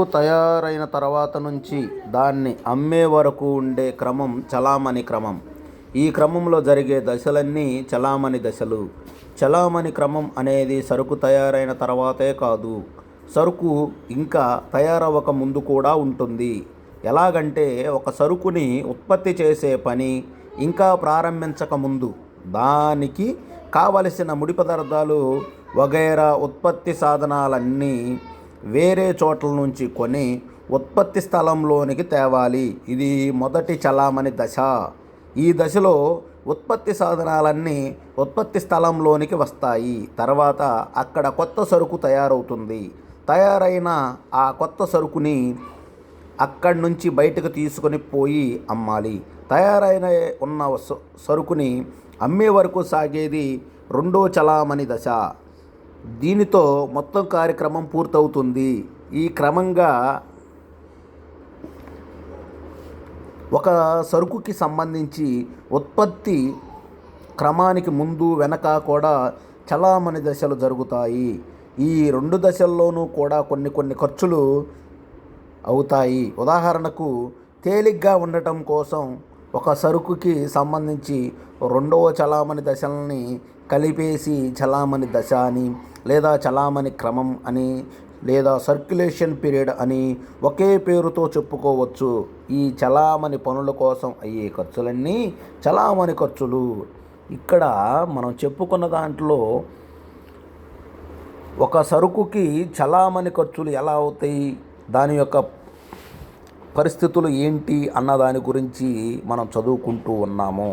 తయారైన తర్వాత నుంచి దాన్ని అమ్మే వరకు ఉండే క్రమం చలామణి క్రమం. ఈ క్రమంలో జరిగే దశలన్నీ చలామణి దశలు. చలామణి క్రమం అనేది సరుకు తయారైన తర్వాతే కాదు, సరుకు ఇంకా తయారవ్వక ముందు కూడా ఉంటుంది. ఎలాగంటే ఒక సరుకుని ఉత్పత్తి చేసే పని ఇంకా ప్రారంభించక ముందు దానికి కావలసిన ముడి పదార్థాలు వగైరా ఉత్పత్తి సాధనాలన్నీ వేరే చోట్ల నుంచి కొని ఉత్పత్తి స్థలంలోనికి తేవాలి. ఇది మొదటి చలామణి దశ. ఈ దశలో ఉత్పత్తి సాధనాలన్నీ ఉత్పత్తి స్థలంలోనికి వస్తాయి. తర్వాత అక్కడ కొత్త సరుకు తయారవుతుంది. తయారైన ఆ కొత్త సరుకుని అక్కడి నుంచి బయటకు తీసుకొని పోయి అమ్మాలి. తయారైన ఉన్న సరుకుని అమ్మే వరకు సాగేది రెండో చలామణి దశ. దీనితో మొత్తం కార్యక్రమం పూర్తవుతుంది. ఈ క్రమంగా ఒక సరుకుకి సంబంధించి ఉత్పత్తి క్రమానికి ముందు వెనక కూడా చలామణి దశలు జరుగుతాయి. ఈ రెండు దశల్లోనూ కూడా కొన్ని ఖర్చులు అవుతాయి. ఉదాహరణకు తేలిగ్గా ఉండటం కోసం ఒక సరుకుకి సంబంధించి రెండవ చలామణి దశల్ని కలిపేసి చలామణి దశ అని, లేదా చలామణి క్రమం అని, లేదా సర్క్యులేషన్ పీరియడ్ అని ఒకే పేరుతో చెప్పుకోవచ్చు. ఈ చలామణి పనుల కోసం అయ్యే ఖర్చులన్నీ చలామణి ఖర్చులు. ఇక్కడ మనం చెప్పుకున్న దాంట్లో ఒక సరుకుకి చలామణి ఖర్చులు ఎలా అవుతాయి, దాని యొక్క పరిస్థితులు ఏంటి అన్న దాని గురించి మనం చదువుకుంటూ ఉన్నాము.